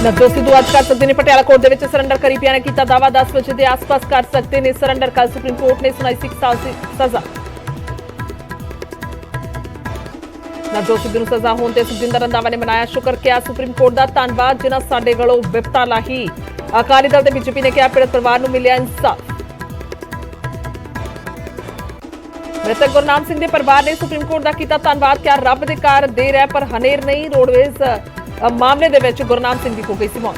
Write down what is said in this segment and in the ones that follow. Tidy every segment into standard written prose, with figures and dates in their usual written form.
नवजोत सिद्धू अज कर सकते हैं पटियाला कोर्ट के सरेंडर करी पिया ने किया दावा 10 बजे के आसपास कर सकते हैं सरेंडर। कल सुप्रीम कोर्ट ने सुनाई 6 साल की सजा। नवजोत सिद्धू सजा होने ते सुखजिंदर रंधावा ने मनाया शुक्र किया सुप्रीम कोर्ट का धन्यवाद जिन्हें साडे गलों विपता लाही। अकाली दल ते बीजेपी ने कहा पीड़ित परिवार को मिलिया इंसाफ। मृतक गुरनाम सिंह के परिवार ने सुप्रीम कोर्ट का किया धन्यवाद। क्या रब दे कार देर है पर हनेर नहीं। रोडवेज मामले दे विच गुरनाम सिंह की हो गई सी मौत।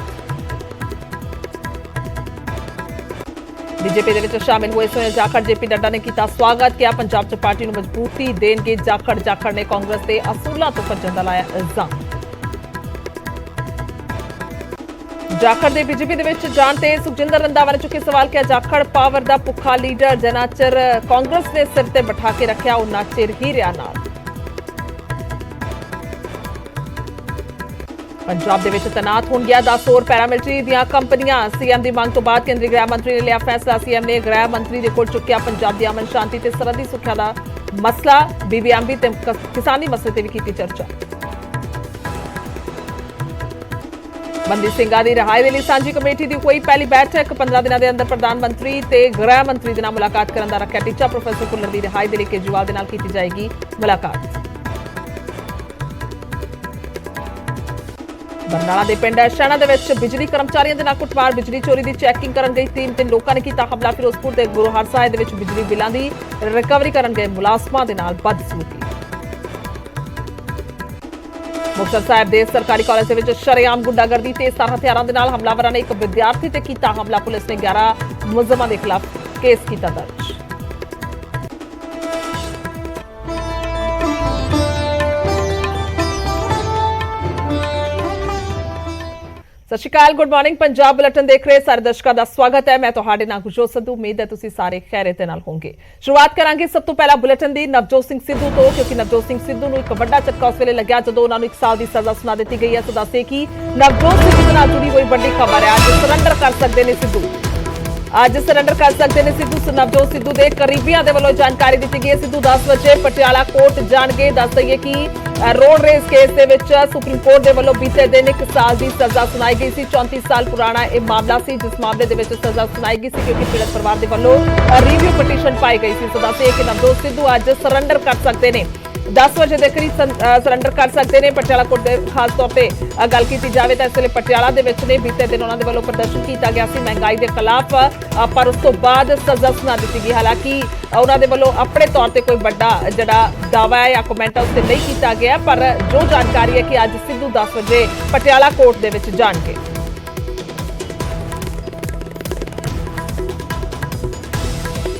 बीजेपी दे विच शामिल हुए सोनिया जाखड़ जेपी नड्डा ने किया स्वागत। किया पंजाब च पार्टी को मजबूती देणगे। जाखड़ ने कांग्रेस के असूलों तो भज्जण दा लाया इल्जाम। जाखड़ दे बीजेपी दे विच जाण ते सुखजिंदर रंधावा ने चुके सवाल। किया जाखड़ पावर दा भुखा लीडर जिन्ना चिर कांग्रेस ने सिर ते बिठा के रखिया उन्ना चिर ही रहा नाल। पंजाब दे तैनात हो गया 10 होर पैरामिलिटरी दी कंपनियां। सीएम की मांग तो बाद केंद्रीय गृह मंत्री ने लिया फैसला। सीएम ने गृह मंत्री के कोल चुक्या पंजाब की अमन शांति ते सरहदी सुरक्षा का मसला। बीबीएमबी ते किसानी मसले ते भी की चर्चा। बंदी सिंघां दी रिहाई दे लई सांझी कमेटी की हुई पहली बैठक। 15 दिनों के अंदर प्रधानमंत्री ते गृह मंत्री दे नाल मुलाकात करने का रखा टीचा। प्रोफैसर भुल्लर की रिहाई दे लई केजरीवाल दे नाल की जाएगी मुलाकात। बरनाला के पिंड शहणा दे विच बिजली कर्मचारियों के नाल कुटमार। बिजली चोरी की चैकिंग करन गई टीम ते लोकां ने किया हमला। फिरोजपुर ते गुरु हरसाए दे विच बिजली बिलों की रिकवरी करन गए मुलाजमां दे नाल बदसलूकी। मुक्तसर साहिब दे सरकारी कॉलेज दे विच शरेआम गुंडागर्दी ते 17 हथियारों के नाल हमलावरां ने एक विद्यार्थी ते किया हमला। पुलिस ने 11 मुलजमां के खिलाफ केस किया दर्ज। सत श्री अकाल, गुड मॉर्निंग। पंजाब बुलेटिन देख रहे सारे दर्शकों का स्वागत है। मैं तुहाडे नाल गुरजोत संधू। उम्मीद है तुसीं सारे खैरियत दे नाल होंगे। शुरुआत करांगे सब तो पहला बुलेटिन दी नवजोत सिंह सिद्धू तो, क्योंकि नवजोत सिंह सिद्धू नूं एक वड्डा झटका उस वेले लग्या जदों उन्हां नूं 1 साल की सजा सुना दी गई है। तो दस्से कि नवजोत सिद्धू दे नाल जुड़ी कोई वड्डी खबर है। अज सरेंडर कर सकते हैं सिद्धू। अज सरेंडर कर सकते हैं सिद्धू। नवजोत सिद्धू के करीबियां दे वल्लों जानकारी दी गई है। सिद्धू 10 बजे पटियाला कोर्ट जाणगे। दस दईए कि रोड रेस केस के विच सुप्रीम कोर्ट के वल्लों बीते दिन 1 साल की सजा सुनाई गई सी। 34 साल पुराना यह मामला सी जिस मामले के विच सजा सुनाई गई सी क्योंकि पीड़ित परिवार के वल्लों रिव्यू पटीशन पाई गई सी। तो दस्सिए कि नवजोत सिद्धू अज सरेंडर कर सकते हैं। 10 बजे के करीब सरेंडर कर सकते हैं। पटियाला कोर्ट के खास तौर पर गल की जाए तो इस वे पटियाला के बीते दिन उन्होंने वालों प्रदर्शन किया गया सी महंगाई के खिलाफ, पर उस तो बाद सजा सुना दी गई। हालांकि उन्होंने वालों अपने तौर पर कोई बड़ा जड़ा दावा है या कमेंट है उससे नहीं किया गया, पर जो जानकारी है कि अज सिद्धू 10 बजे पटियाला कोर्ट के जाणगे।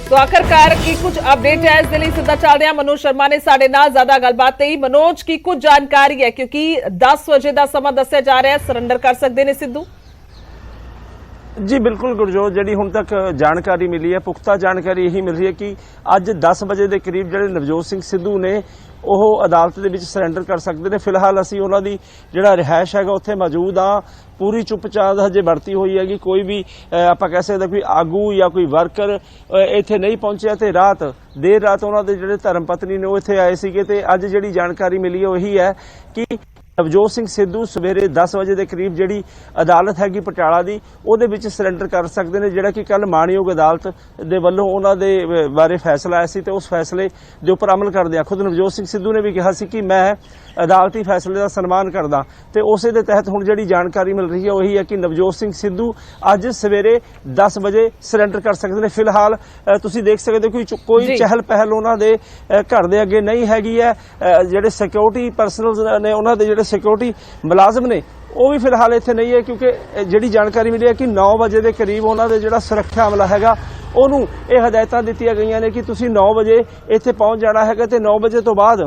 तो आखिरकार की कुछ अपडेट है इस लिए सीधा चलते हैं। मनोज शर्मा ने साडे नाल ज्यादा गलबात नहीं। मनोज की कुछ जानकारी है क्योंकि 10 बजे का समा दस्या जा रहा है, सरेंडर कर सकते हैं सिद्धू? जी बिल्कुल गुरजोत, जी हुण तक जानकारी मिली है, पुख्ता जानकारी यही मिल रही है कि अज 10 बजे के करीब जो नवजोत सिंह सिद्धू ने ਉਹ अदालत ਦੇ ਵਿੱਚ ਸਰੈਂਡਰ कर सकते हैं। फिलहाल ਅਸੀਂ ਉਹਨਾਂ ਦੀ ਜਿਹੜਾ ਰਿਹਾਇਸ਼ ਹੈਗਾ ਉੱਥੇ ਮੌਜੂਦ ਆ। पूरी चुपचाप हजे बढ़ती हुई हैगी। कोई भी आप कह सकते कोई आगू या कोई वर्कर इत्थे नहीं पहुंचा। तो रात देर रात उन्होंने ਜਿਹੜੇ धर्म पत्नी ने ਇੱਥੇ आए ਸੀਗੇ ਤੇ ਅੱਜ ਜਿਹੜੀ ਜਾਣਕਾਰੀ ਮਿਲੀ ਹੈ ਉਹੀ ਹੈ ਕਿ नवजोत सिंह सिद्धू सवेरे 10 बजे के करीब जी अदालत हैगी पटियाला की वो सरेंडर कर सकते हैं, जोड़ा कि कल माणयोग अदालत के वलों उन्होंने बारे फैसला आया सी। तो उस फैसले के उपर अमल करदे खुद नवजोत सिंह सिद्धू ने भी कहा सी कि मैं अदालती फैसले का सन्मान करदा। तो उस दे तहत हुण जिहड़ी जानकारी मिल रही है वही है कि नवजोत सिंह सिद्धू अज सवेरे 10 बजे सरेंडर कर सकते हैं। फिलहाल तुसीं देख सकते हो कोई चहल पहल उन्होंने घर के अगे नहीं हैगी है। जिहड़े सिक्योरिटी पर्सनल ने उन्होंने जिहड़े सिक्योरिटी मुलाजम ने वो भी फिलहाल इत्थे नहीं है, क्योंकि जिहड़ी जानकारी मिली है कि 9 बजे के करीब उन्होंने जिहड़ा सुरक्षा अमला हैगा उन्होंने ये हदायतां दित्तियां गईयां ने कि तुसीं 9 बजे इत्थे पहुंच जाना हैगा। ते 9 बजे तो बाद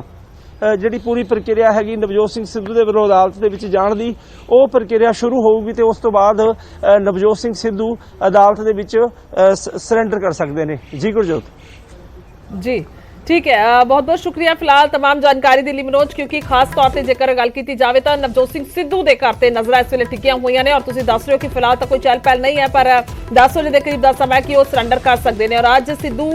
जिहड़ी पूरी प्रक्रिया हैगी नवजोत सिंह सिद्धू के विरोध अदालत के विच जाण दी वो प्रक्रिया शुरू होगी। तो उस तो बाद नवजोत सिंह सिद्धू अदालत के विच सरेंडर कर सकते हैं। जी गुरजोत जी ठीक है, बहुत बहुत शुक्रिया फिलहाल तमाम जानकारी के लिए मनोज, क्योंकि खास तौर पर जेकर गल की जाए तो नवजोत सिंह सिद्धू के घर से नजर इस वे टिकिया हुई ने और तुम दस रहे हो कि फिलहाल तो कोई चहल पहल नहीं है, पर 10 बजे के करीब का समय कि वो सरेंडर कर सकते हैं। और अज सिद्धू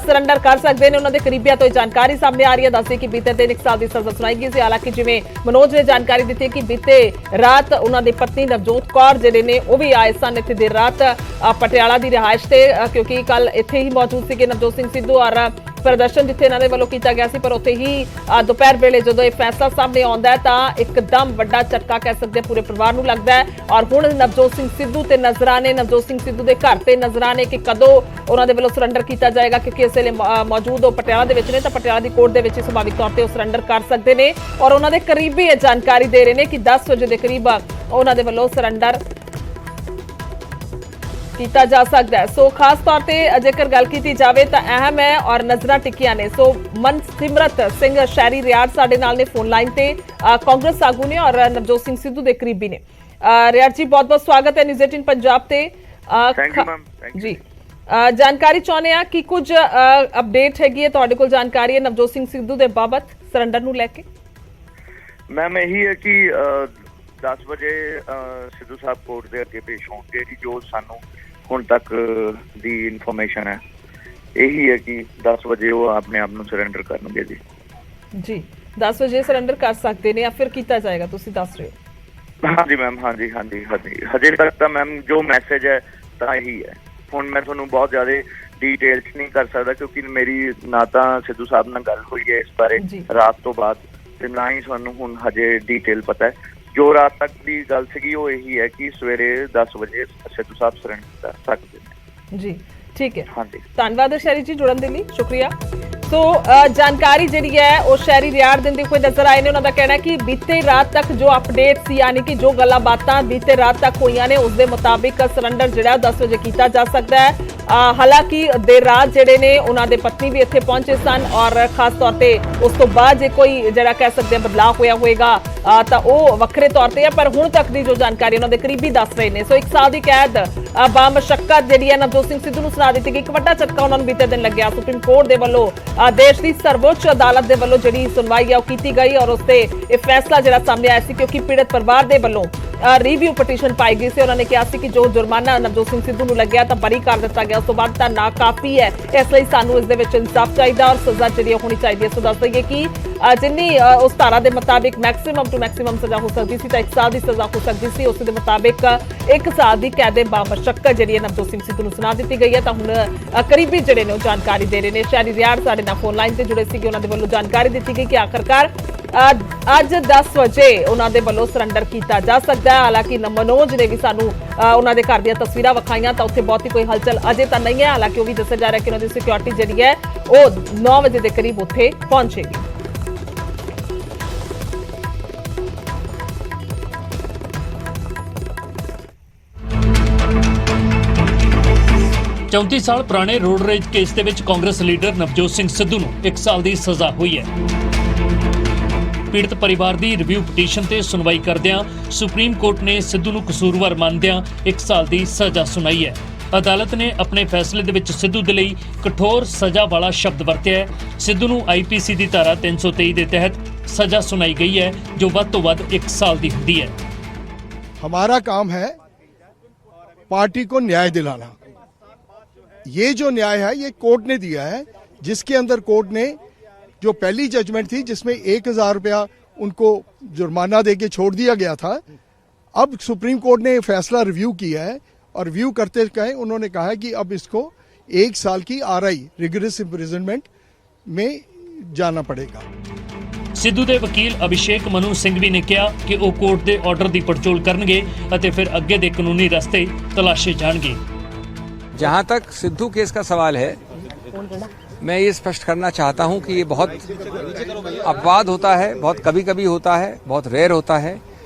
ਸਰੈਂਡਰ ਕਰ ਸਕਦੇ ਨੇ। ਉਹਨਾਂ ਦੇ ਕਰੀਬੀਆਂ ਤੋਂ ਇਹ ਜਾਣਕਾਰੀ ਸਾਹਮਣੇ ਆ ਰਹੀ ਹੈ। ਦੱਸਦੇ ਕਿ ਬੀਤੇ ਦਿਨ 1 ਸਾਲ ਦੀ ਸਜ਼ਾ ਸੁਣਾਈ ਗਈ ਸੀ। ਹਾਲਾਂਕਿ ਜਿਵੇਂ ਮਨੋਜ ਨੇ ਜਾਣਕਾਰੀ ਦਿੱਤੀ ਕਿ ਬੀਤੇ ਰਾਤ ਉਹਨਾਂ ਦੀ ਪਤਨੀ ਨਵਜੋਤ ਕੌਰ ਜਿਹੜੇ ਨੇ ਉਹ ਵੀ ਆਏ ਸਨ ਇੱਥੇ ਦੇਰ ਰਾਤ ਪਟਿਆਲਾ ਦੀ ਰਿਹਾਇਸ਼ ਤੇ, ਕਿਉਂਕਿ ਕੱਲ ਇੱਥੇ ਹੀ ਮੌਜੂਦ ਸੀਗੇ ਨਵਜੋਤ ਸਿੰਘ ਸਿੱਧੂ ਔਰ ਪ੍ਰਦਰਸ਼ਨ ਜਿੱਥੇ ਇਹਨਾਂ ਦੇ ਵੱਲੋਂ ਕੀਤਾ ਗਿਆ ਸੀ। ਪਰ ਉੱਥੇ ਹੀ ਦੁਪਹਿਰ ਵੇਲੇ ਜਦੋਂ ਇਹ ਫੈਸਲਾ ਸਾਹਮਣੇ ਆਉਂਦਾ ਹੈ ਤਾਂ ਇੱਕਦਮ ਵੱਡਾ ਝਟਕਾ ਕਹਿ ਸਕਦੇ ਪੂਰੇ ਪਰਿਵਾਰ ਨੂੰ ਲੱਗਦਾ ਹੈ। ਔਰ ਹੁਣ ਨਵਜੋਤ ਸਿੰਘ ਸਿੱਧੂ ਤੇ ਨਜ਼ਰਾਨੇ ਨਵਜੋਤ ਸਿੰਘ ਸਿੱਧੂ ਦੇ ਘਰ ਤੇ ਨਜ਼ਰਾਨੇ ਕਿ ਕਦੋਂ ਉਹਨਾਂ ਦੇ ਵੱਲੋਂ ਸਰੈਂਡਰ ਕੀਤਾ ਜਾਏਗਾ, ਕਿਉਂਕਿ ਇਸ ਵੇਲੇ ਮੌਜੂਦ ਉਹ ਪਟਿਆਲਾ ਦੇ ਵਿੱਚ ਨੇ ਤਾਂ ਪਟਿਆਲਾ ਦੀ ਕੋਰਟ ਦੇ ਵਿੱਚ ਸੁਭਾਵਿਕ ਤੌਰ ਤੇ ਉਹ ਸਰੈਂਡਰ ਕਰ ਸਕਦੇ ਨੇ। ਔਰ ਉਹਨਾਂ ਦੇ ਕਰੀਬੀ ਇਹ ਜਾਣਕਾਰੀ ਦੇ ਰਹੇ ਨੇ ਕਿ 10 ਵਜੇ ਦੇ ਕਰੀਬ ਉਹਨਾਂ ਦੇ ਵੱਲੋਂ ਸਰੈਂਡਰ ਕੀਤਾ ਜਾ ਸਕਦਾ ਹੈ। ਸੋ ਖਾਸ ਤੌਰ ਤੇ ਜੇਕਰ ਗੱਲ ਕੀਤੀ ਜਾਵੇ ਤਾਂ ਅਹਿਮ ਹੈ ਔਰ ਨਜ਼ਰਾਂ ਟਿਕੀਆਂ ਨੇ। ਸੋ ਮਨਸਿਮਰਤ ਸਿੰਘ ਸ਼ਹਿਰੀ ਰਿਆੜ ਸਾਡੇ ਨਾਲ ਨੇ ਫੋਨ ਲਾਈਨ ਤੇ, ਕਾਂਗਰਸ ਆਗੂ ਨੇ ਔਰ ਨਵਜੋਤ ਸਿੰਘ ਸਿੱਧੂ ਦੇ ਕਰੀਬੀ ਨੇ। ਰਿਆੜ ਜੀ ਬਹੁਤ ਬਹੁਤ ਸਵਾਗਤ ਹੈ ਨਿਊਜ਼ 18 ਪੰਜਾਬ ਤੇ। Thank you ma'am. ਜੀ ਜਾਣਕਾਰੀ ਚਾਹੁੰਦੇ ਆ ਕਿ ਕੁਝ ਅਪਡੇਟ ਹੈਗੀ ਹੈ ਤੁਹਾਡੇ ਕੋਲ ਜਾਣਕਾਰੀ ਹੈ ਨਵਜੋਤ ਸਿੰਘ ਸਿੱਧੂ ਦੇ ਬਾਬਤ ਸਰੈਂਡਰ ਨੂੰ ਲੈ ਕੇ? ਮੈਮ ਇਹੀ ਹੈ ਕਿ 10 ਵਜੇ ਸਿੱਧੂ ਸਾਹਿਬ ਕੋਰਟ ਦੇ ਅੱਗੇ ਪੇਸ਼ ਹੋਣਗੇ ਕਿ ਜੋ ਸਾਨੂੰ ਹੁਣ ਤੱਕ ਦੀ ਇਨਫੋਰਮੇਸ਼ਨ ਹੈ ਇਹੀ ਹੈ ਕਿ 10 ਵਜੇ ਉਹ ਆਪਣੇ ਆਪ ਨੂੰ ਸਰੈਂਡਰ ਕਰਨਗੇ ਜੀ। ਜੀ 10 ਵਜੇ ਸਰੈਂਡਰ ਕਰ ਸਕਦੇ ਨੇ ਜਾਂ ਫਿਰ ਕੀਤਾ ਜਾਏਗਾ ਤੁਸੀਂ ਦੱਸ ਰਹੇ ਹੋ? ਹਾਂਜੀ ਮੈਮ, ਹਾਂਜੀ ਹਾਂਜੀ ਹਾਂਜੀ ਹਜੇ ਤੱਕ ਤਾਂ ਮੈਮ ਜੋ ਮੈਸੇਜ ਹੈ ਤਾਂ ਇਹੀ ਹੈ। ਹੁਣ ਮੈਂ ਤੁਹਾਨੂੰ ਬਹੁਤ ਜ਼ਿਆਦਾ ਡੀਟੇਲਸ ਨਹੀਂ ਕਰ ਸਕਦਾ ਕਿਉਂਕਿ ਮੇਰੀ ਨਾ ਤਾਂ ਸਿੱਧੂ ਸਾਹਿਬ ਨਾਲ ਗੱਲ ਹੋਈ ਹੈ ਇਸ ਬਾਰੇ ਰਾਤ ਤੋਂ ਬਾਅਦ ਤੇ ਨਾ ਹੀ ਸਾਨੂੰ ਹੁਣ ਹਜੇ ਡੀਟੇਲ ਪਤਾ ਹੈ। ਜੋ ਰਾਤ ਤੱਕ ਦੀ ਗੱਲ ਸੀਗੀ ਉਹ ਇਹੀ ਹੈ ਕਿ ਸਵੇਰੇ 10 ਵਜੇ ਸਿੱਧੂ ਸਾਹਿਬ ਸਰੈਂਡਰ ਕਰ ਸਕਦੇ ਨੇ। ਜੀ ਠੀਕ ਹੈ, ਹਾਂਜੀ ਧੰਨਵਾਦ ਸ਼ਹਿਰੀ ਜੀ ਜੁੜਨ ਦੇ ਲਈ, ਸ਼ੁਕਰੀਆ। ਸੋ ਜਾਣਕਾਰੀ ਜਿਹੜੀ ਹੈ ਉਹ ਸ਼ਹਿਰੀ ਰਿਆੜ ਦਿੰਦੇ ਹੋਏ ਨਜ਼ਰ ਆਏ ਨੇ। ਉਹਨਾਂ ਦਾ ਕਹਿਣਾ ਹੈ ਕਿ ਬੀਤੇ ਰਾਤ ਤੱਕ ਜੋ ਅਪਡੇਟ ਸੀ ਯਾਨੀ ਕਿ ਜੋ ਗੱਲਾਂ ਬਾਤਾਂ ਬੀਤੇ ਰਾਤ ਤੱਕ ਹੋਈਆਂ ਨੇ ਉਸ ਦੇ ਮੁਤਾਬਿਕ ਸਰੈਂਡਰ ਜਿਹੜਾ 10 ਵਜੇ ਕੀਤਾ ਜਾ ਸਕਦਾ ਹੈ। ਹਾਲਾਂਕਿ ਦੇਰ ਰਾਤ ਜਿਹੜੇ ਨੇ ਉਹਨਾਂ ਦੇ ਪਤਨੀ ਵੀ ਇੱਥੇ ਪਹੁੰਚੇ ਸਨ ਔਰ ਖਾਸ ਤੌਰ ਤੇ ਉਸ ਤੋਂ ਬਾਅਦ ਜੇ ਕੋਈ ਜਿਹੜਾ ਕਹਿ ਸਕਦੇ ਬਦਲਾਅ ਹੋਇਆ ਹੋਏਗਾ ਤਾਂ ਉਹ ਵੱਖਰੇ ਤੌਰ ਤੇ ਹੈ। ਪਰ ਹੁਣ ਤੱਕ ਦੀ ਜੋ ਜਾਣਕਾਰੀ ਉਹਨਾਂ ਦੇ ਕਰੀਬੀ ਦੱਸ ਰਹੇ ਨੇ। ਸੋ 1 ਸਾਲ ਦੀ ਕੈਦ ਬਾਮਸ਼ੱਕਤ ਜਿਹੜੀ ਹੈ ਨਵਜੋਤ ਸਿੰਘ ਸਿੱਧੂ ਨੂੰ ਸੁਣਾ ਦਿੱਤੀ ਗਈ। ਇੱਕ ਵੱਡਾ ਝਟਕਾ ਉਹਨਾਂ ਨੂੰ ਬੀਤੇ ਦਿਨ ਲੱਗਿਆ। ਸੁਪਰੀਮ ਕੋਰਟ ਦੇ ਵੱਲੋਂ ਦੇਸ਼ ਦੀ ਸਰਵਉੱਚ ਅਦਾਲਤ ਦੇ ਵੱਲੋਂ ਜਿਹੜੀ ਸੁਣਵਾਈ ਹੈ ਉਹ ਕੀਤੀ ਗਈ ਔਰ ਉਸ ਤੇ ਇਹ ਫੈਸਲਾ ਜਿਹੜਾ ਸਾਹਮਣੇ ਆਇਆ ਸੀ ਕਿਉਂਕਿ ਪੀੜਤ ਪਰਿਵਾਰ ਦੇ ਵੱਲੋਂ ਰਿਵਿਊ ਪਟੀਸ਼ਨ ਪਾਈ ਗਈ ਸੀ। ਉਹਨਾਂ ਨੇ ਕਿਹਾ ਸੀ ਕਿ ਜੋ ਜੁਰਮਾਨਾ ਨਵਜੋਤ ਸਿੰਘ ਸਿੱਧੂ ਨੂੰ ਲੱਗਿਆ ਤਾਂ ਬਰੀ ਕਰ ਦਿੱਤਾ ਗਿਆ, ਉਸ ਤੋਂ ਬਾਅਦ ਤਾਂ ਨਾ ਕਾਫੀ ਹੈ, ਇਸ ਲਈ ਸਾਨੂੰ ਇਸ ਦੇ ਵਿੱਚ ਇਨਸਾਫ ਚਾਹੀਦਾ ਔਰ ਸਜ਼ਾ ਜਿਹੜੀ ਹੋਣੀ ਚਾਹੀਦੀ ਹੈ। ਸੋ ਦੱਸ ਦਈਏ ਕਿ ਜਿੰਨੀ ਉਸ ਧਾਰਾ ਦੇ ਮੁਤਾਬਿਕ ਮੈਕਸਿਮਮ ਟੂ ਮੈਕਸਿਮਮ ਸਜ਼ਾ ਹੋ ਸਕਦੀ ਸੀ ਤਾਂ 1 ਸਾਲ ਦੀ ਸਜ਼ਾ ਹੋ ਸਕਦੀ ਸੀ। ਉਸ ਦੇ ਮੁਤਾਬਿਕ 1 ਸਾਲ ਦੀ ਕੈਦ ਬਾਮਸ਼ੱਕਤ ਜਿਹੜੀ ਹੈ ਨਵਜੋਤ ਸਿੰਘ ਸਿੱਧੂ ਨੂੰ ਸੁਣਾ ਦਿੱਤੀ ਗਈ ਹੈ। ਤਾਂ ਹੁਣ ਕਰੀਬੀ ਜਿਹੜੇ ਨੇ ਉਹ ਜਾਣਕਾਰੀ ਦੇ ਰਹੇ ਨੇ। ਸ਼ਹਿਰੀ ਰਿਆੜ ਸਾਡੇ ਨਾਲ ਫੋਨ ਲਾਈਨ ਤੇ ਜੁੜੇ ਸੀਗੇ, ਉਹਨਾਂ ਦੇ ਵੱਲੋਂ ਜਾਣਕਾਰੀ ਦਿੱਤੀ ਗਈ ਕਿ ਆਖਰਕਾਰ ਅੱਜ 10 ਵਜੇ ਉਹਨਾਂ ਦੇ ਵੱਲੋਂ ਸਰੈਂਡਰ ਕੀਤਾ ਜਾ ਸਕਦਾ ਹੈ। ਹਾਲਾਂਕਿ ਮਨੋਜ ਨੇ ਵੀ ਸਾਨੂੰ ਉਹਨਾਂ ਦੇ ਘਰ ਦੀਆਂ ਤਸਵੀਰਾਂ ਵਿਖਾਈਆਂ ਤਾਂ ਉੱਥੇ ਬਹੁਤੀ ਕੋਈ ਹਲਚਲ ਅਜੇ ਤਾਂ ਨਹੀਂ ਹੈ। ਹਾਲਾਂਕਿ ਉਹ ਵੀ ਦੱਸਿਆ ਜਾ ਰਿਹਾ ਕਿ ਉਹਨਾਂ ਦੀ ਸਿਕਿਉਰਿਟੀ ਜਿਹੜੀ ਹੈ ਉਹ 9 ਵਜੇ ਦੇ ਕਰੀਬ ਉੱਥੇ ਪਹੁੰਚੇਗੀ। चौंतीस साल पुराने रोड रेज केस ਦੇ ਵਿੱਚ ਕਾਂਗਰਸ ਲੀਡਰ ਨਵਜੋਤ ਸਿੰਘ ਸਿੱਧੂ ਨੂੰ 1 ਸਾਲ ਦੀ ਸਜ਼ਾ ਹੋਈ ਹੈ। ਪੀੜਤ ਪਰਿਵਾਰ ਦੀ ਰਿਵਿਊ ਪਟੀਸ਼ਨ ਤੇ ਸੁਣਵਾਈ ਕਰਦਿਆਂ ਸੁਪਰੀਮ ਕੋਰਟ ਨੇ ਸਿੱਧੂ ਨੂੰ ਕਸੂਰਵਾਰ ਮੰਨਦਿਆਂ 1 ਸਾਲ ਦੀ ਸਜ਼ਾ ਸੁਣਾਈ ਹੈ। ਅਦਾਲਤ ਨੇ ਆਪਣੇ ਫੈਸਲੇ ਦੇ ਵਿੱਚ ਸਿੱਧੂ ਦੇ ਲਈ ਕਠੋਰ ਸਜ਼ਾ ਵਾਲਾ ਸ਼ਬਦ ਵਰਤਿਆ ਹੈ। ਸਿੱਧੂ ਨੂੰ ਆਈਪੀਸੀ ਦੀ ਧਾਰਾ 323 ਦੇ ਤਹਿਤ ਸਜ਼ਾ ਸੁਣਾਈ ਗਈ ਹੈ ਜੋ ਵੱਧ ਤੋਂ ਵੱਧ 1 ਸਾਲ ਦੀ ਹੁੰਦੀ ਹੈ। हमारा काम है पार्टी को न्याय दिलाना। ये जो न्याय है ये कोर्ट ने दिया है, जिसके अंदर कोर्ट ने जो पहली जजमेंट थी जिसमें 1000 रुपया उनको जुर्माना देके छोड़ दिया गया था, अब सुप्रीम कोर्ट ने फैसला रिव्यू किया है और रिव्यू करते गए उन्होंने कहा है कि अब इसको 1 साल की आरआई रिगरस इम्प्रिजनमेंट में जाना पड़ेगा। ਸਿੱਧੂ ਦੇ ਵਕੀਲ ਅਭਿਸ਼ੇਕ ਮਨੂ ਸਿੰਘ ਵੀ ਨੇ ਕਿਹਾ ਕਿ ਉਹ ਕੋਰਟ ਦੇ ਆਰਡਰ ਦੀ ਪੜਚੋਲ ਕਰਨਗੇ ਅਤੇ ਫਿਰ ਅੱਗੇ ਦੇ ਕਾਨੂੰਨੀ ਰਸਤੇ ਤਲਾਸ਼ੇ ਜਾਣਗੇ। जहां तक सिद्धू केस का सवाल है, मैं ये स्पष्ट करना चाहता हूं कि ये बहुत अपवाद होता है, बहुत कभी कभी होता है, बहुत रेयर होता है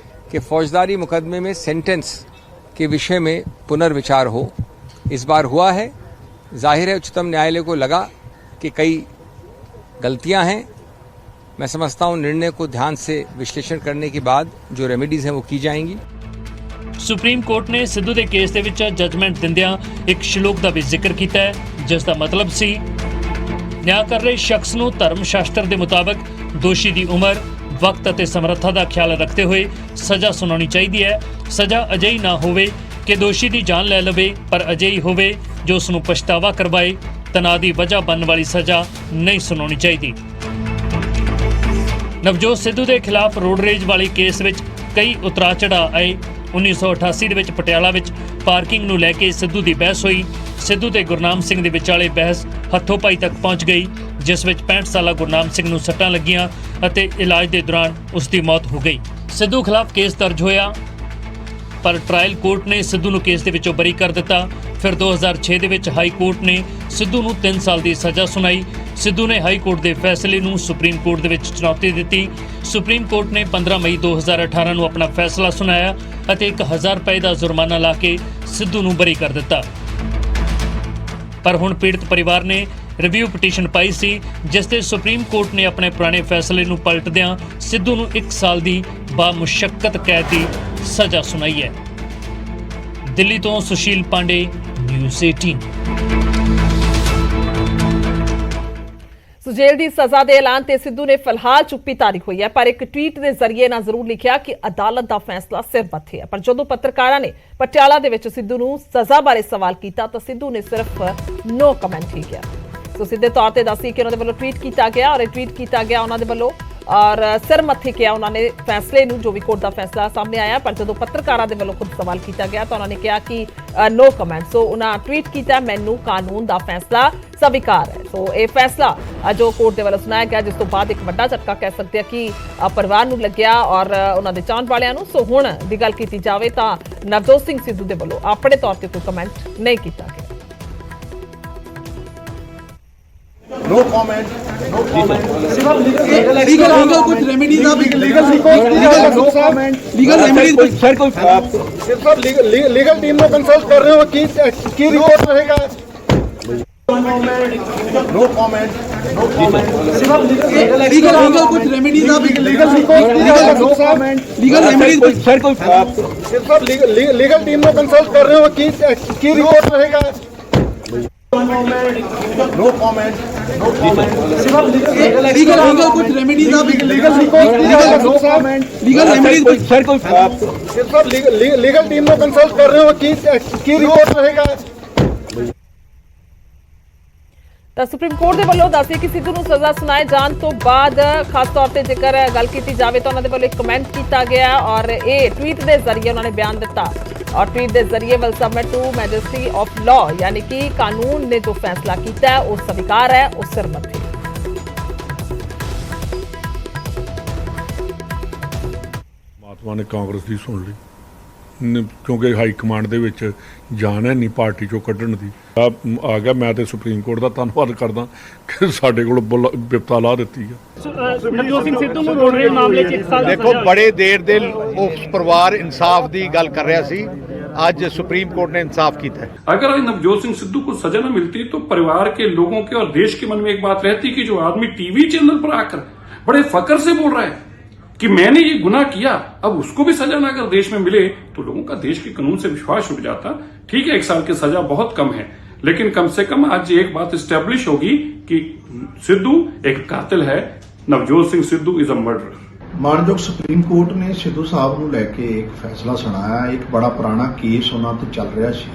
कि फौजदारी मुकदमे में सेंटेंस के विषय में पुनर्विचार हो। इस बार हुआ है। जाहिर है उच्चतम न्यायालय को लगा कि कई गलतियां हैं। मैं समझता हूं निर्णय को ध्यान से विश्लेषण करने के बाद जो रेमेडीज हैं वो की जाएंगी। ਸੁਪਰੀਮ ਕੋਰਟ ਨੇ ਸਿੱਧੂ ਦੇ ਕੇਸ ਦੇ ਵਿੱਚ ਜੱਜਮੈਂਟ ਦਿੰਦਿਆਂ ਇੱਕ ਸ਼ਲੋਕ ਦਾ ਵੀ ਜ਼ਿਕਰ ਕੀਤਾ ਹੈ ਜਿਸ ਦਾ ਮਤਲਬ ਸੀ ਨਿਆਂ ਕਰ ਰਹੇ ਸ਼ਖਸ ਨੂੰ ਧਰਮ ਸ਼ਾਸਤਰ ਦੇ ਮੁਤਾਬਕ ਦੋਸ਼ੀ ਦੀ ਉਮਰ, ਵਕਤ ਅਤੇ ਸਮਰੱਥਾ ਦਾ ਖਿਆਲ ਰੱਖਦੇ ਹੋਏ ਸਜ਼ਾ ਸੁਣਾਉਣੀ ਚਾਹੀਦੀ ਹੈ। ਸਜ਼ਾ ਅਜਿਹੀ ਨਾ ਹੋਵੇ ਕਿ ਦੋਸ਼ੀ ਦੀ ਜਾਨ ਲੈ ਲਵੇ ਪਰ ਅਜਿਹੀ ਹੋਵੇ ਜੋ ਉਸ ਨੂੰ ਪਛਤਾਵਾ ਕਰਵਾਏ ਤਣਾਅ ਦੀ ਵਜ੍ਹਾ ਬਣਨ ਵਾਲੀ ਸਜ਼ਾ ਨਹੀਂ ਸੁਣਾਉਣੀ ਚਾਹੀਦੀ। ਨਵਜੋਤ ਸਿੱਧੂ ਦੇ ਖਿਲਾਫ ਰੋਡ ਰੇਜ ਵਾਲੇ ਕੇਸ ਵਿੱਚ ਕਈ ਉਤਰਾਅ ਚੜ੍ਹਾਅ ਆਏ। 1988 ਦੇ ਵਿੱਚ ਪਟਿਆਲਾ ਵਿੱਚ ਪਾਰਕਿੰਗ ਨੂੰ ਲੈ ਕੇ ਸਿੱਧੂ ਦੀ ਬਹਿਸ ਹੋਈ। ਸਿੱਧੂ ਤੇ ਗੁਰਨਾਮ ਸਿੰਘ ਦੇ ਵਿਚਾਲੇ ਬਹਿਸ ਹੱਥੋਂ-ਪਾਈ ਤੱਕ ਪਹੁੰਚ ਗਈ, ਜਿਸ ਵਿੱਚ 65 ਸਾਲਾ ਗੁਰਨਾਮ ਸਿੰਘ ਨੂੰ ਸੱਟਾਂ ਲੱਗੀਆਂ ਅਤੇ ਇਲਾਜ ਦੇ ਦੌਰਾਨ ਉਸ ਦੀ ਮੌਤ ਹੋ ਗਈ। ਸਿੱਧੂ ਖਿਲਾਫ ਕੇਸ ਦਰਜ ਹੋਇਆ, ਪਰ ਟ੍ਰਾਇਲ ਕੋਰਟ ਨੇ ਸਿੱਧੂ ਨੂੰ ਕੇਸ ਦੇ ਵਿੱਚੋਂ ਬਰੀ ਕਰ ਦਿੱਤਾ। ਫਿਰ 2006 ਦੇ ਵਿੱਚ ਹਾਈ ਕੋਰਟ ਨੇ ਸਿੱਧੂ ਨੂੰ 3 ਸਾਲ ਦੀ ਸਜ਼ਾ ਸੁਣਾਈ। ਸਿੱਧੂ ਨੇ ਹਾਈ ਕੋਰਟ ਦੇ ਫੈਸਲੇ ਨੂੰ ਸੁਪਰੀਮ ਕੋਰਟ ਦੇ ਵਿੱਚ ਚੁਣੌਤੀ ਦਿੱਤੀ। ਸੁਪਰੀਮ ਕੋਰਟ ਨੇ 15 ਮਈ 2018 ਨੂੰ ਆਪਣਾ ਫੈਸਲਾ ਸੁਣਾਇਆ ਅਤੇ 1000 ਰੁਪਏ ਦਾ ਜੁਰਮਾਨਾ ਲਾ ਕੇ ਸਿੱਧੂ ਨੂੰ ਬਰੀ ਕਰ ਦਿੱਤਾ। ਪਰ ਹੁਣ ਪੀੜਤ ਪਰਿਵਾਰ ਨੇ ਰਿਵਿਊ ਪਟੀਸ਼ਨ ਪਾਈ ਸੀ, ਜਿਸ ਤੇ ਸੁਪਰੀਮ ਕੋਰਟ ਨੇ ਆਪਣੇ ਪੁਰਾਣੇ ਫੈਸਲੇ ਨੂੰ ਪਲਟਦਿਆਂ ਸਿੱਧੂ ਨੂੰ 1 ਸਾਲ ਦੀ ਬਾਮੁਸ਼ੱਕਤ ਕੈਦ ਦੀ ਸਜ਼ਾ ਸੁਣਾਈ ਹੈ। ਦਿੱਲੀ ਤੋਂ ਸੁਸ਼ੀਲ ਪਾਂਡੇ, ਨਿਊਜ਼ 18। ਜੇਲ੍ਹ ਦੀ ਸਜ਼ਾ ਦੇ ਐਲਾਨ ਤੇ ਸਿੱਧੂ ਨੇ ਫਿਲਹਾਲ ਚੁੱਪੀ ਧਾਰੀ ਹੋਈ ਹੈ, ਪਰ ਇੱਕ ਟਵੀਟ ਦੇ ਜ਼ਰੀਏ ਨਾਲ ਜ਼ਰੂਰ ਲਿਖਿਆ ਕਿ ਅਦਾਲਤ ਦਾ ਫੈਸਲਾ ਸਿਰ ਮੱਥੇ ਹੈ। ਪਰ ਜਦੋਂ ਪੱਤਰਕਾਰਾਂ ਨੇ ਪਟਿਆਲਾ ਦੇ ਵਿੱਚ ਸਿੱਧੂ ਨੂੰ ਸਜ਼ਾ ਬਾਰੇ ਸਵਾਲ ਕੀਤਾ ਤਾਂ ਸਿੱਧੂ ਨੇ ਸਿਰਫ ਨੋ ਕਮੈਂਟ ਹੀ ਕਿਹਾ। ਸੋ ਸਿੱਧੇ ਤੌਰ ਤੇ ਦੱਸੀ ਕਿ ਉਹਨਾਂ ਦੇ ਵੱਲੋਂ ਟਵੀਟ ਕੀਤਾ ਗਿਆ ਔਰ ਇਹ ਟਵੀਟ ਕੀਤਾ ਗਿਆ ਉਹਨਾਂ ਦੇ ਵੱਲੋਂ ਔਰ ਸਿਰ ਮੱਥੇ ਕਿਹਾ ਉਹਨਾਂ ਨੇ ਫੈਸਲੇ ਨੂੰ, ਜੋ ਵੀ ਕੋਰਟ ਦਾ ਫੈਸਲਾ ਸਾਹਮਣੇ ਆਇਆ। ਪਰ ਜਦੋਂ ਪੱਤਰਕਾਰਾਂ ਦੇ ਵੱਲੋਂ ਖੁਦ ਸਵਾਲ ਕੀਤਾ ਗਿਆ ਤਾਂ ਉਹਨਾਂ ਨੇ ਕਿਹਾ ਕਿ ਨੋ ਕਮੈਂਟ। ਸੋ ਉਹਨਾਂ ਟਵੀਟ ਕੀਤਾ, ਮੈਨੂੰ ਕਾਨੂੰਨ ਦਾ ਫੈਸਲਾ ਸਵੀਕਾਰ ਹੈ। ਸੋ ਇਹ ਫੈਸਲਾ ਜੋ ਕੋਰਟ ਦੇ ਵੱਲੋਂ ਸੁਣਾਇਆ ਗਿਆ, ਜਿਸ ਤੋਂ ਬਾਅਦ ਇੱਕ ਵੱਡਾ ਝਟਕਾ ਕਹਿ ਸਕਦੇ ਆ ਕਿ ਪਰਿਵਾਰ ਨੂੰ ਲੱਗਿਆ ਔਰ ਉਹਨਾਂ ਦੇ ਚਾਹਣ ਵਾਲਿਆਂ ਨੂੰ। ਸੋ ਹੁਣ ਦੀ ਗੱਲ ਕੀਤੀ ਜਾਵੇ ਤਾਂ ਨਵਜੋਤ ਸਿੰਘ ਸਿੱਧੂ ਦੇ ਵੱਲੋਂ ਆਪਣੇ ਤੌਰ ਤੇ ਕੋਈ ਕਮੈਂਟ ਨਹੀਂ ਕੀਤਾ ਗਿਆ। No comment. No comment. Legal कुछ remedies आप legal no comment. Legal remedies sir कोई सिर्फ आप legal team में consult कर रहे हो कि report रहेगा. No comment. No comment. legal कुछ remedies आप legal no comment. Legal remedies sir कोई सिर्फ आप legal team में consult कर रहे हो कि report रहेगा. No comment. No comment. legal कुछ remedies आप no comment. Legal remedies sir कोई सिर्फ आप legal team में consult कर रहे हो कि report रहेगा. ਤਾਂ ਸੁਪਰੀਮ ਕੋਰਟ ਦੇ ਵੱਲੋਂ ਦੱਸਿਆ ਕਿ ਸਿੱਧੂ ਨੂੰ ਸਜ਼ਾ ਸੁਣਾਏ ਜਾਣ ਤੋਂ ਬਾਅਦ ਖਾਸ ਤੌਰ ਤੇ ਜੇਕਰ ਗੱਲ ਕੀਤੀ ਜਾਵੇ ਤਾਂ ਉਹਨਾਂ ਦੇ ਵੱਲੋਂ ਇੱਕ ਕਮੈਂਟ ਕੀਤਾ ਗਿਆ ਔਰ ਇਹ ਟਵੀਟ ਦੇ ਜ਼ਰੀਏ ਉਹਨਾਂ ਨੇ ਬਿਆਨ ਦਿੱਤਾ ਔਰ ਟਵੀਟ ਦੇ ਜ਼ਰੀਏ will submit to majesty of law, ਯਾਨੀ ਕਿ ਕਾਨੂੰਨ ਨੇ ਜੋ ਫੈਸਲਾ ਕੀਤਾ ਹੈ ਉਹ ਸਵੀਕਾਰ ਹੈ, ਉਹ ਸਿਰ ਮੱਥੇ। ਮਹਾਤਮਾ ਨੇ ਕਾਂਗਰਸ ਦੀ ਸੁਣ ਲਈ ਕਿਉਂਕਿ ਹਾਈ ਕਮਾਂਡ ਦੇ ਵਿੱਚ ਜਾਨ ਹੈ ਨਹੀਂ ਪਾਰਟੀ ਚੋਂ ਕੱਢਣ ਦੀ। ਆ ਗਿਆ, ਮੈਂ ਤੇ ਸੁਪਰੀਮ ਕੋਰਟ ਦਾ ਧੰਨਵਾਦ ਕਰਦਾ ਕਿ ਸਾਡੇ ਕੋਲ ਬਿਪਤਾ ਲਾ ਦਿੱਤੀ ਹੈ। ਨਵਜੋਤ ਸਿੰਘ ਸਿੱਧੂ ਨੂੰ ਰੋਡ ਰੇਜ ਮਾਮਲੇ 'ਚ 1 ਸਾਲ ਦੇਖੋ ਬੜੇ ਦੇਰ ਦੇ ਉਸ ਪਰਿਵਾਰ ਇਨਸਾਫ ਦੀ ਗੱਲ ਕਰ ਰਿਹਾ ਸੀ, आज सुप्रीम कोर्ट ने इंसाफ किया है। अगर नवजोत सिंह सिद्धू को सजा न मिलती तो परिवार के लोगों के और देश के मन में एक बात रहती कि जो आदमी टीवी चैनल पर आकर बड़े फक्र से बोल रहा है कि मैंने ये गुनाह किया, अब उसको भी सजा ना अगर देश में मिले तो लोगों का देश के कानून से विश्वास उठ जाता। ठीक है, 1 साल की सजा बहुत कम है, लेकिन कम से कम आज एक बात स्टैब्लिश होगी कि सिद्धू एक कातिल है, Navjot Singh Sidhu is a murderer. ਮਾਣਯੋਗ ਸੁਪਰੀਮ ਕੋਰਟ ਨੇ ਸਿੱਧੂ ਸਾਹਿਬ ਨੂੰ ਲੈ ਕੇ ਇੱਕ ਫੈਸਲਾ ਸੁਣਾਇਆ। ਇੱਕ ਬੜਾ ਪੁਰਾਣਾ ਕੇਸ ਉਹਨਾਂ ਤੇ ਚੱਲ ਰਿਹਾ ਸੀ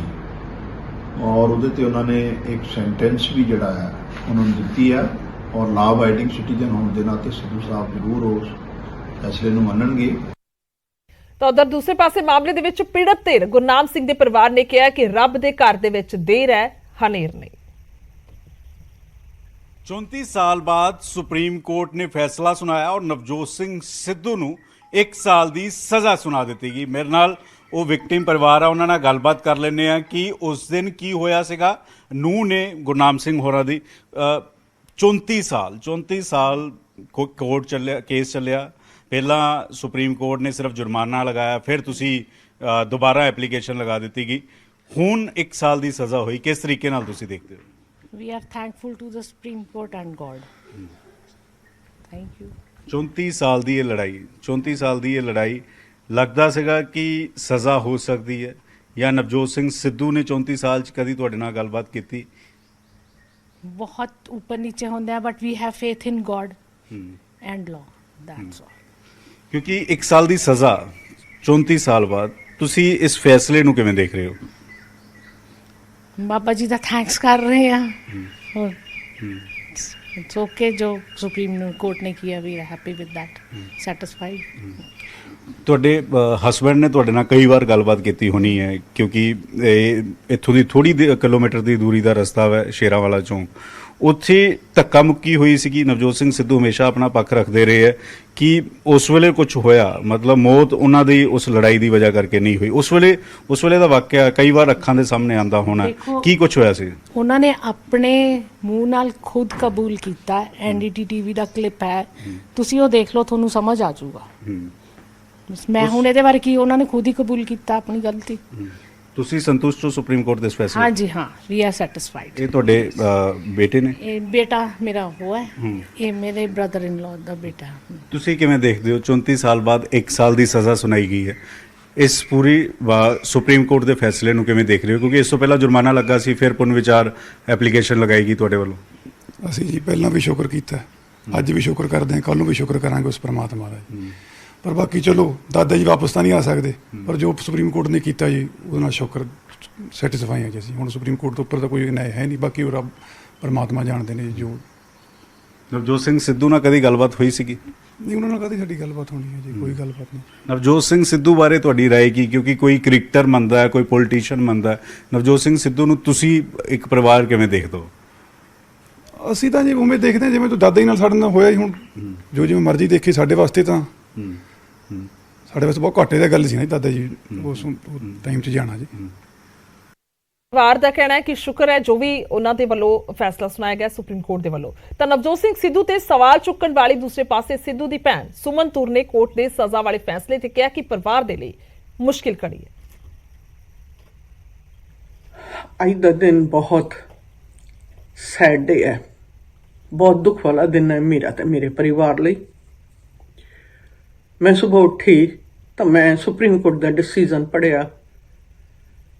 ਔਰ ਉਹਦੇ ਤੇ ਉਹਨਾਂ ਨੇ ਇੱਕ ਸੈਂਟੈਂਸ ਵੀ ਜਿਹੜਾ ਹੈ ਉਹਨਾਂ ਨੂੰ ਦਿੱਤੀ ਹੈ ਔਰ ਲਾਅ ਅਬਾਈਡਿੰਗ ਸਿਟੀਜ਼ਨ ਹੋਣ ਦੇ ਨਾਤੇ ਸਿੱਧੂ ਸਾਹਿਬ ਜ਼ਰੂਰ ਉਸ ਫੈਸਲੇ ਨੂੰ ਮੰਨਣਗੇ। ਤਾਂ ਉਧਰ ਦੂਸਰੇ ਪਾਸੇ ਮਾਮਲੇ ਦੇ ਵਿੱਚ ਪੀੜਤ ਧਿਰ ਗੁਰਨਾਮ ਸਿੰਘ ਦੇ ਪਰਿਵਾਰ ਨੇ ਕਿਹਾ ਕਿ ਰੱਬ ਦੇ ਘਰ ਦੇ ਵਿੱਚ ਦੇਰ ਹੈ, ਹਨੇਰ ਨਹੀਂ। 34 साल बाद सुप्रीम कोर्ट ने फैसला सुनाया और नवजोत सिंह सिद्धू ਨੂੰ 1 ਸਾਲ ਦੀ ਸਜ਼ਾ ਸੁਣਾ ਦਿੱਤੀ ਗਈ। ਮੇਰੇ ਨਾਲ ਉਹ ਵਿਕਟਿਮ ਪਰਿਵਾਰ ਆ, ਉਹਨਾਂ ਨਾਲ ਗੱਲਬਾਤ ਕਰ ਲੈਂਦੇ ਆ ਕਿ ਉਸ ਦਿਨ ਕੀ ਹੋਇਆ ਸੀਗਾ। ਨੂੰਹ ਨੇ ਗੁਰਨਾਮ ਸਿੰਘ ਹੋਰਾਂ ਦੀ 34 ਸਾਲ ਕੋਰਟ ਚੱਲਿਆ, ਕੇਸ ਚੱਲਿਆ। ਪਹਿਲਾਂ ਸੁਪਰੀਮ ਕੋਰਟ ਨੇ ਸਿਰਫ ਜੁਰਮਾਨਾ ਲਗਾਇਆ, ਫਿਰ ਤੁਸੀਂ ਦੁਬਾਰਾ ਐਪਲੀਕੇਸ਼ਨ ਲਗਾ ਦਿੱਤੀ ਗਈ, ਹੁਣ 1 ਸਾਲ ਦੀ ਸਜ਼ਾ ਹੋਈ। ਕਿਸ ਤਰੀਕੇ ਨਾਲ ਤੁਸੀਂ ਦੇਖਦੇ ਹੋ? We are thankful to the Supreme Court and God. Thank you. 34 ਸਾਲ ਦੀ ਇਹ ਲੜਾਈ ਲੱਗਦਾ ਸੀਗਾ ਕਿ ਸਜ਼ਾ ਹੋ ਸਕਦੀ ਹੈ ਜਾਂ ਨਵਜੋਤ ਸਿੰਘ ਸਿੱਧੂ ਨੇ 34 ਸਾਲ 'ਚ ਕਦੀ ਤੁਹਾਡੇ ਨਾਲ ਗੱਲਬਾਤ ਕੀਤੀ? ਬਹੁਤ ਉੱਪਰ ਨੀਚੇ ਹੁੰਦੇ ਆ, but we have faith in God and law. That's all. ਕਿਉਂਕਿ 1 ਸਾਲ ਦੀ ਸਜ਼ਾ 34 ਸਾਲ ਬਾਅਦ ਤੁਸੀਂ ਇਸ ਫੈਸਲੇ ਨੂੰ ਕਿਵੇਂ ਦੇਖ ਰਹੇ ਹੋ? ਬਾਬਾ ਜੀ ਦਾ ਥੈਂਕਸ ਕਰ ਰਹੇ ਆ इट्स ओके जो सुप्रीम कोर्ट ने किया, we are happy with that, satisfied. ਤੁਹਾਡੇ ਹਸਬੈਂਡ ਨੇ ਤੁਹਾਡੇ ਨਾਲ ਕਈ ਵਾਰ ਗੱਲਬਾਤ ਕੀਤੀ ਹੋਣੀ ਹੈ, ਕਿਉਂਕਿ ਇਹ ਇੱਥੋਂ ਦੀ ਥੋੜੀ ਕਿਲੋਮੀਟਰ ਦੀ ਦੂਰੀ ਦਾ ਰਸਤਾ ਹੈ ਸ਼ੇਰਾਂਵਾਲਾ ਚੌਂਕ, ਉੱਥੇ ਧੱਕਾ ਮੁੱਕੀ ਹੋਈ ਸੀਗੀ। ਨਵਜੋਤ ਸਿੰਘ ਸਿੱਧੂ ਹਮੇਸ਼ਾ ਆਪਣਾ ਪੱਖ ਰੱਖਦੇ ਰਹੇ ਹੈ ਕਿ ਉਸ ਵੇਲੇ ਕੁਝ ਹੋਇਆ, ਮਤਲਬ ਮੌਤ ਉਹਨਾਂ ਦੀ ਉਸ ਲੜਾਈ ਦੀ ਵਜ੍ਹਾ ਕਰਕੇ ਨਹੀਂ ਹੋਈ। ਉਸ ਵੇਲੇ ਦਾ ਵਾਕਿਆ ਕਈ ਵਾਰ ਅੱਖਾਂ ਦੇ ਸਾਹਮਣੇ ਆਉਂਦਾ ਹੋਣਾ, ਕੀ ਕੁਝ ਹੋਇਆ ਸੀ? ਉਹਨਾਂ ਨੇ ਆਪਣੇ ਮੂੰਹ ਨਾਲ ਖੁਦ ਕਬੂਲ ਕੀਤਾ। ਐਨਡੀਟੀ ਟੀਵੀ ਦਾ ਕਲਿੱਪ ਹੈ, ਤੁਸੀਂ ਉਹ ਦੇਖ ਲਓ, ਤੁਹਾਨੂੰ ਸਮਝ ਆ ਜਾਊਗਾ। ਮੈਂ ਹੁਣ ਇਹਦੇ ਬਾਰੇ ਕੀ, ਉਹਨਾਂ ਨੇ ਖੁਦ ਹੀ ਕਬੂਲ ਕੀਤਾ ਆਪਣੀ ਗਲਤੀ। ਤੁਸੀਂ ਸੰਤੁਸ਼ਟ ਹੋ ਸੁਪਰੀਮ ਕੋਰਟ ਦੇ ਇਸ ਫੈਸਲੇ? हाँ जी, हाँ, वी आर सैटिस्फाइड। ਇਹ ਤੁਹਾਡੇ ਬੇਟੇ ਨੇ? ਇਹ ਬੇਟਾ ਮੇਰਾ ਉਹ ਹੈ, ਇਹ ਮੇਰੇ ਬ੍ਰਦਰ ਇਨ ਲਾਅ ਦਾ ਬੇਟਾ। ਤੁਸੀਂ ਕਿਵੇਂ ਦੇਖਦੇ ਹੋ 34 ਸਾਲ ਬਾਅਦ 1 ਸਾਲ ਦੀ ਸਜ਼ਾ ਸੁਣਾਈ ਗਈ ਹੈ, ਇਸ ਪੂਰੀ ਸੁਪਰੀਮ ਕੋਰਟ ਦੇ ਫੈਸਲੇ ਨੂੰ ਕਿਵੇਂ ਦੇਖ ਰਹੇ ਹੋ? ਕਿਉਂਕਿ ਇਸ ਤੋਂ ਪਹਿਲਾਂ ਜੁਰਮਾਨਾ ਲੱਗਾ ਸੀ, ਫਿਰ ਪੁਨਰ ਵਿਚਾਰ ਐਪਲੀਕੇਸ਼ਨ ਲਗਾਈ ਗਈ ਤੁਹਾਡੇ ਵੱਲੋਂ। ਅਸੀਂ ਜੀ ਪਹਿਲਾਂ ਵੀ ਸ਼ੁਕਰ ਕੀਤਾ, ਅੱਜ ਵੀ ਸ਼ੁਕਰ ਕਰਦੇ ਹਾਂ, ਕੱਲ੍ਹ ਨੂੰ ਵੀ ਸ਼ੁਕਰ ਕਰਾਂਗੇ ਉਸ ਪਰਮਾਤਮਾ ਦਾ। ਪਰ ਬਾਕੀ ਚਲੋ ਦਾਦਾ ਜੀ ਵਾਪਸ ਤਾਂ ਨਹੀਂ ਆ ਸਕਦੇ, ਪਰ ਜੋ ਸੁਪਰੀਮ ਕੋਰਟ ਨੇ ਕੀਤਾ ਜੀ ਉਹਦੇ ਨਾਲ ਸ਼ੁਕਰ ਸੈਟੀਸਫਾਈ ਹੈ ਜੀ ਅਸੀਂ। ਹੁਣ ਸੁਪਰੀਮ ਕੋਰਟ ਤੋਂ ਉੱਪਰ ਤਾਂ ਕੋਈ ਨਿਆਂ ਹੈ ਨਹੀਂ, ਬਾਕੀ ਉਹ ਰੱਬ ਪਰਮਾਤਮਾ ਜਾਣਦੇ ਨੇ ਜੋ। ਨਵਜੋਤ ਸਿੰਘ ਸਿੱਧੂ ਨਾਲ ਕਦੀ ਗੱਲਬਾਤ ਹੋਈ ਸੀਗੀ? ਨਹੀਂ, ਉਹਨਾਂ ਨਾਲ ਕਦੀ ਸਾਡੀ ਗੱਲਬਾਤ ਹੋਣੀ ਹੈ ਜੀ, ਕੋਈ ਗੱਲਬਾਤ ਨਹੀਂ। ਨਵਜੋਤ ਸਿੰਘ ਸਿੱਧੂ ਬਾਰੇ ਤੁਹਾਡੀ ਰਾਏ ਕੀ? ਕਿਉਂਕਿ ਕੋਈ ਕ੍ਰਿਕਟਰ ਮੰਨਦਾ ਹੈ, ਕੋਈ ਪੋਲੀਟੀਸ਼ੀਅਨ ਮੰਨਦਾ ਹੈ, ਨਵਜੋਤ ਸਿੰਘ ਸਿੱਧੂ ਨੂੰ ਤੁਸੀਂ ਇੱਕ ਪਰਿਵਾਰ ਕਿਵੇਂ ਦੇਖਦੇ ਹੋ? ਅਸੀਂ ਤਾਂ ਜੀ ਉਵੇਂ ਦੇਖਦੇ ਹਾਂ ਜਿਵੇਂ ਤੂੰ ਦਾਦਾ ਜੀ ਨਾਲ ਸਾਡੇ ਨਾਲ ਹੋਇਆ ਹੀ। ਹੁਣ ਜੋ ਜਿਵੇਂ ਮਰਜ਼ੀ ਦੇਖੀ, ਸਾਡੇ ਵਾਸਤੇ ਤਾਂ ਸਾਡੇ ਵਾਸਤੇ ਬਹੁਤ ਘਾਟੇ ਦੀ ਗੱਲ ਸੀ ਨਾ ਦਾਦਾ ਜੀ ਉਸ ਟਾਈਮ 'ਚ ਜਾਣਾ ਜੀ। ਪਰਿਵਾਰ ਦਾ ਕਹਿਣਾ ਹੈ ਕਿ ਸ਼ੁਕਰ ਹੈ ਜੋ ਵੀ ਉਹਨਾਂ ਦੇ ਵੱਲੋਂ ਫੈਸਲਾ ਸੁਣਾਇਆ ਗਿਆ ਸੁਪਰੀਮ ਕੋਰਟ ਦੇ ਵੱਲੋਂ। ਤਾਂ ਨਵਜੋਤ ਸਿੰਘ ਸਿੱਧੂ ਤੇ ਸਵਾਲ ਚੁੱਕਣ ਵਾਲੀ ਦੂਸਰੇ ਪਾਸੇ ਸਿੱਧੂ ਦੀ ਭੈਣ ਸੁਮਨ ਤੂਰ ਨੇ ਕੋਰਟ ਦੇ ਸਜ਼ਾ ਵਾਲੇ ਫੈਸਲੇ ਤੇ ਕਿਹਾ ਕਿ ਪਰਿਵਾਰ ਦੇ ਲਈ ਮੁਸ਼ਕਿਲ ਘੜੀ ਹੈ। ਅੱਜ ਦਾ ਦਿਨ ਬਹੁਤ ਸੈਡ ਡੇ ਹੈ, ਬਹੁਤ ਦੁੱਖ ਵਾਲਾ ਦਿਨ ਹੈ ਮੇਰਾ ਤੇ ਮੇਰੇ ਪਰਿਵਾਰ ਲਈ। ਮੈਂ ਸਵੇਰ ਉੱਠੀ ਤਾਂ ਮੈਂ ਸੁਪਰੀਮ ਕੋਰਟ ਦਾ ਡਿਸੀਜਨ ਪੜ੍ਹਿਆ।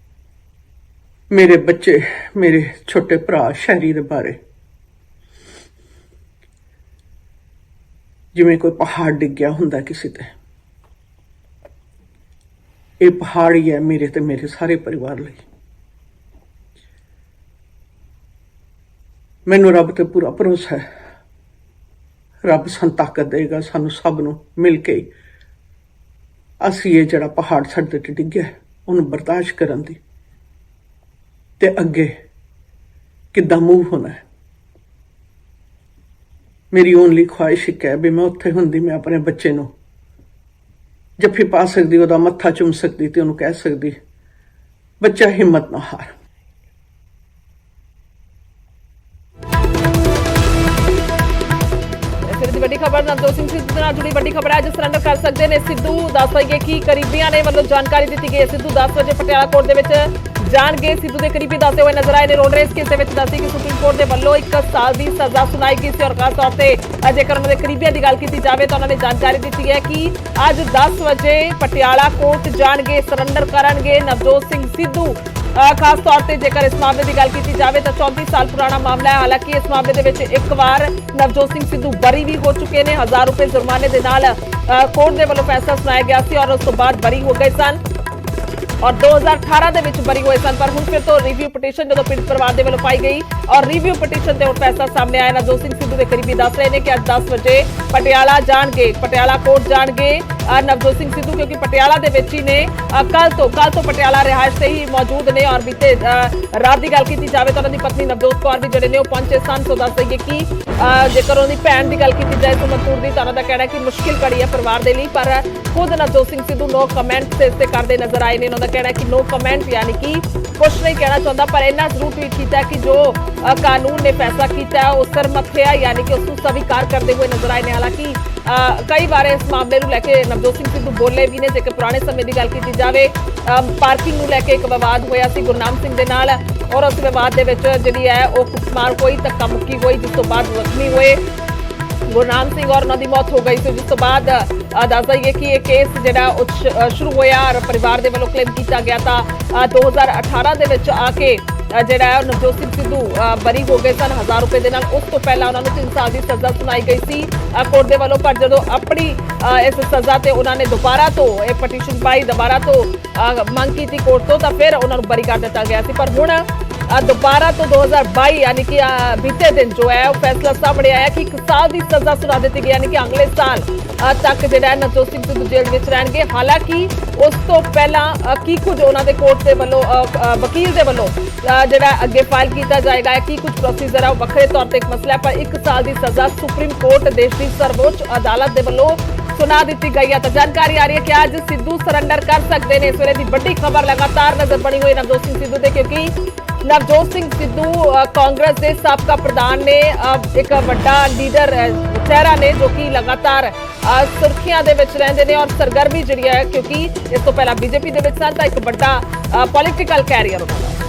ਮੇਰੇ ਬੱਚੇ, ਮੇਰੇ ਛੋਟੇ ਭਰਾ ਸ਼ਹਿਰੀ ਦੇ ਬਾਰੇ, ਜਿਵੇਂ ਕੋਈ ਪਹਾੜ ਡਿੱਗ ਗਿਆ ਹੁੰਦਾ ਕਿਸੇ ਤੇ। ਇਹ ਪਹਾੜ ਹੀ ਹੈ ਮੇਰੇ ਤੇ ਮੇਰੇ ਸਾਰੇ ਪਰਿਵਾਰ ਲਈ। ਮੈਨੂੰ ਰੱਬ ਤੇ ਪੂਰਾ ਭਰੋਸਾ ਹੈ, ਰੱਬ ਸਾਨੂੰ ਤਾਕਤ ਦੇਗਾ, ਸਾਨੂੰ ਸਭ ਨੂੰ ਮਿਲ ਕੇ ਅਸੀਂ ਇਹ ਜਿਹੜਾ ਪਹਾੜ ਸਾਡੇ ਤੇ ਡਿੱਗਿਆ ਉਹਨੂੰ ਬਰਦਾਸ਼ਤ ਕਰਨ ਦੀ ਤੇ ਅੱਗੇ ਕਿੱਦਾਂ ਮੂਵ ਹੋਣਾ ਹੈ। ਮੇਰੀ ਓਨਲੀ ਖੁਆਇਸ਼ ਇੱਕ ਹੈ ਵੀ ਮੈਂ ਉੱਥੇ ਹੁੰਦੀ, ਮੈਂ ਆਪਣੇ ਬੱਚੇ ਨੂੰ ਜੱਫੀ ਪਾ ਸਕਦੀ, ਉਹਦਾ ਮੱਥਾ ਚੁੰਮ ਸਕਦੀ ਤੇ ਉਹਨੂੰ ਕਹਿ ਸਕਦੀ, ਬੱਚਾ ਹਿੰਮਤ ਨਾ ਹਾਰ। ਵੱਡੀ ਖਬਰ ਨਵਜੋਤ ਸਿੰਘ ਸਿੱਧੂ ਨਾਲ ਜੁੜੀ ਵੱਡੀ ਖਬਰ ਹੈ। ਅੱਜ ਸਰੈਂਡਰ ਕਰ ਸਕਦੇ ਨੇ ਸਿੱਧੂ। ਦੱਸ ਦਈਏ ਕਿ ਕਰੀਬੀਆਂ ਨੇ ਵੱਲੋਂ ਜਾਣਕਾਰੀ ਦਿੱਤੀ ਗਈ ਹੈ। ਸਿੱਧੂ 10 ਵਜੇ ਪਟਿਆਲਾ ਕੋਰਟ ਦੇ ਵਿੱਚ ਜਾਣਗੇ। ਸਿੱਧੂ ਦੇ ਕਰੀਬੀ ਦੱਸਦੇ ਹੋਏ ਨਜ਼ਰ ਆਏ ਨੇ। ਰੋਡ ਰੇਸ ਕੇਸ ਦੇ ਵਿੱਚ ਦੱਸੀ ਕਿ ਸੁਪਰੀਮ ਕੋਰਟ ਦੇ ਵੱਲੋਂ 1 ਸਾਲ ਦੀ ਸਜ਼ਾ ਸੁਣਾਈ ਗਈ ਸੀ ਔਰ ਖਾਸ ਤੌਰ ਤੇ ਜੇਕਰ ਉਹਨਾਂ ਦੇ ਕਰੀਬੀਆਂ ਦੀ ਗੱਲ ਕੀਤੀ ਜਾਵੇ ਤਾਂ ਉਹਨਾਂ ਨੇ ਜਾਣਕਾਰੀ ਦਿੱਤੀ ਹੈ ਕਿ ਅੱਜ 10 ਵਜੇ ਪਟਿਆਲਾ ਕੋਰਟ ਜਾਣਗੇ, ਸਰੈਂਡਰ ਕਰਨਗੇ ਨਵਜੋਤ ਸਿੰਘ ਸਿੱਧੂ। ਖਾਸ ਤੌਰ ਤੇ ਜੇਕਰ ਇਸ ਮਾਮਲੇ ਦੀ ਗੱਲ ਕੀਤੀ ਜਾਵੇ ਤਾਂ 34 ਸਾਲ ਪੁਰਾਣਾ ਮਾਮਲਾ ਹੈ। ਹਾਲਾਂਕਿ ਇਸ ਮਾਮਲੇ ਦੇ ਵਿੱਚ ਇੱਕ ਵਾਰ ਨਵਜੋਤ ਸਿੰਘ ਸਿੱਧੂ ਬਰੀ ਵੀ ਹੋ ਚੁੱਕੇ ਨੇ। 1000 ਰੁਪਏ ਜੁਰਮਾਨੇ ਦੇ ਨਾਲ ਕੋਰਟ ਦੇ ਵੱਲੋਂ ਫੈਸਲਾ ਸੁਣਾਇਆ ਗਿਆ ਸੀ ਔਰ ਉਸ ਤੋਂ ਬਾਅਦ ਬਰੀ ਹੋ ਗਏ ਸਨ ਔਰ 2018 ਦੇ ਵਿੱਚ ਬਰੀ ਹੋਏ ਸਨ। ਪਰ ਹੁਣ ਫਿਰ ਤੋਂ ਰਿਵਿਊ ਪਟੀਸ਼ਨ ਜਦੋਂ ਪੀੜਤ ਪਰਿਵਾਰ ਦੇ ਵੱਲੋਂ ਪਾਈ ਗਈ ਔਰ ਰਿਵਿਊ ਪਟੀਸ਼ਨ ਤੇ ਹੁਣ ਫੈਸਲਾ ਸਾਹਮਣੇ ਆਇਆ। ਨਵਜੋਤ ਸਿੰਘ ਸਿੱਧੂ ਦੇ ਕਰੀਬੀ ਦੱਸ ਰਹੇ ਨੇ ਕਿ ਅੱਜ 10 ਵਜੇ ਪਟਿਆਲਾ ਜਾਣਗੇ, ਪਟਿਆਲਾ ਕੋਰਟ ਜਾਣਗੇ ਨਵਜੋਤ ਸਿੰਘ ਸਿੱਧੂ, ਕਿਉਂਕਿ ਪਟਿਆਲਾ ਦੇ ਵਿੱਚ ਹੀ ਨੇ। ਕੱਲ ਤੋਂ ਪਟਿਆਲਾ ਰਿਹਾਇਸ਼ ਤੇ ਹੀ ਮੌਜੂਦ ਨੇ ਔਰ ਬੀਤੇ ਰਾਤ ਦੀ ਗੱਲ ਕੀਤੀ ਜਾਵੇ ਤਾਂ ਉਹਨਾਂ ਦੀ ਪਤਨੀ ਨਵਜੋਤ ਕੌਰ ਵੀ ਜਿਹੜੇ ਨੇ ਉਹ ਪਹੁੰਚੇ ਸਨ। ਸੋ ਦੱਸ ਦਈਏ ਕਿ ਜੇਕਰ ਉਹਦੀ ਭੈਣ ਦੀ ਗੱਲ ਕੀਤੀ ਜਾਏ ਸੁਮਨ ਤੂਰ ਦੀ, ਤਾਂ ਉਹਨਾਂ ਦਾ ਕਹਿਣਾ ਹੈ ਕਿ ਮੁਸ਼ਕਿਲ ਘੜੀ ਹੈ ਪਰਿਵਾਰ ਦੇ ਲਈ। ਪਰ ਖੁਦ ਨਵਜੋਤ ਸਿੰਘ ਸਿੱਧੂ ਨੋ ਕਮੈਂਟ ਤੇ ਇਸ ਤੇ ਕਰਦੇ ਨਜ਼ਰ ਆਏ ਨੇ। ਉਹਨਾਂ ਦਾ ਕਹਿਣਾ ਹੈ ਕਿ नो कमेंट, यानी कि कुछ नहीं कहना चाहता, पर इन्ना जरूर ट्वीट किया कि जो कानून ने फैसला किया है उस सिर मथे है, यानी कि उसको स्वीकार करते हुए नजर आए ने। हालांकि कई बार इस मामले को लैके नवजोत सिंह सिद्धू बोले भी ने। जेकर पुराने समय की गल की जाए पार्किंग को लैके एक विवाद होया सी गुरनाम सिंह दे नाल और उस विवाद दे विच जिहड़ी है वो कुटमार होई, धक्का मुक्की होई, जिस तो बाद जख्मी होए गुरनाम सिंह और उन्होंनी मौत हो गई। जिस तो बाद दस दईए कि यह केस जिहड़ा शुरू होया और परिवार के वालों क्लेम किया गया था 2018 दे विच आके जिहड़ा है नवजोत सिंह सिद्धू बरी हो गए सन 1000 रुपए दे नाल। उस तो पहला उन्होंने 3 साल की सज़ा सुनाई गई सी कोर्ट के वालों। पर जो अपनी इस सज़ा ते उन्होंने दोबारा तो यह पटीशन पाई, दोबारा तो मंग की कोर्ट तो फिर उन्होंने बरी कर दिता गया सी। पर हुण दोबारा तो 2022 यानी कि बीते दिन जो है वो फैसला सामने आया कि 1 साल की सजा सुना दी गई, यानी कि अगले साल तक ਜਿਹੜਾ ਨਵਜੋਤ ਸਿੰਘ ਸਿੱਧੂ ਜੇਲ੍ਹ ਵਿੱਚ ਰਹਿਣਗੇ। ਹਾਲਾਂਕਿ ਉਸ ਤੋਂ ਪਹਿਲਾਂ ਕੀ ਕੁਝ ਉਹਨਾਂ ਦੇ ਕੋਰਟ ਦੇ ਵੱਲੋਂ ਵਕੀਲ ਦੇ ਵੱਲੋਂ ਜਿਹੜਾ ਅੱਗੇ ਫਾਈਲ ਕੀਤਾ ਜਾਏਗਾ, ਕੀ ਕੁਝ ਪ੍ਰੋਸੀਜਰ ਹੈ ਉਹ ਵੱਖਰੇ ਤੌਰ ਤੇ ਇੱਕ ਮਸਲਾ ਹੈ, ਪਰ 1 ਸਾਲ ਦੀ ਸਜ਼ਾ ਸੁਪਰੀਮ ਕੋਰਟ ਦੇਸ਼ ਦੀ ਸਰਵੋੱਚ ਅਦਾਲਤ ਦੇ ਵੱਲੋਂ ਸੁਣਾ ਦਿੱਤੀ ਗਈ ਹੈ। ਤਾਂ ਜਾਣਕਾਰੀ ਆ ਰਹੀ ਹੈ ਕਿ ਅੱਜ ਸਿੱਧੂ ਸਰੈਂਡਰ ਕਰ ਸਕਦੇ ਨੇ। ਇਸ ਵੇਲੇ ਦੀ ਵੱਡੀ ਖਬਰ ਲਗਾਤਾਰ ਨਜ਼ਰ ਬਣੀ ਹੋਈ ਨਵਜੋਤ ਸਿੰਘ ਸਿੱਧੂ ਦੇ, ਕਿਉਂਕਿ ਨਵਜੋਤ ਸਿੰਘ ਸਿੱਧੂ ਕਾਂਗਰਸ ਦੇ ਸਾਬਕਾ ਪ੍ਰਧਾਨ ਨੇ, ਇੱਕ ਵੱਡਾ ਲੀਡਰ ਚਿਹਰਾ ਨੇ ਜੋ ਕਿ ਲਗਾਤਾਰ ਸੁਰਖੀਆਂ ਦੇ ਵਿੱਚ ਰਹਿੰਦੇ ਨੇ ਔਰ ਸਰਗਰਮੀ ਜਿਹੜੀ ਹੈ, ਕਿਉਂਕਿ ਇਸ ਤੋਂ ਪਹਿਲਾਂ ਬੀਜੇਪੀ ਦੇ ਵਿੱਚ ਸਨ ਤਾਂ ਇੱਕ ਵੱਡਾ ਪੋਲੀਟੀਕਲ ਕੈਰੀਅਰ ਉਹਨਾਂ ਦਾ।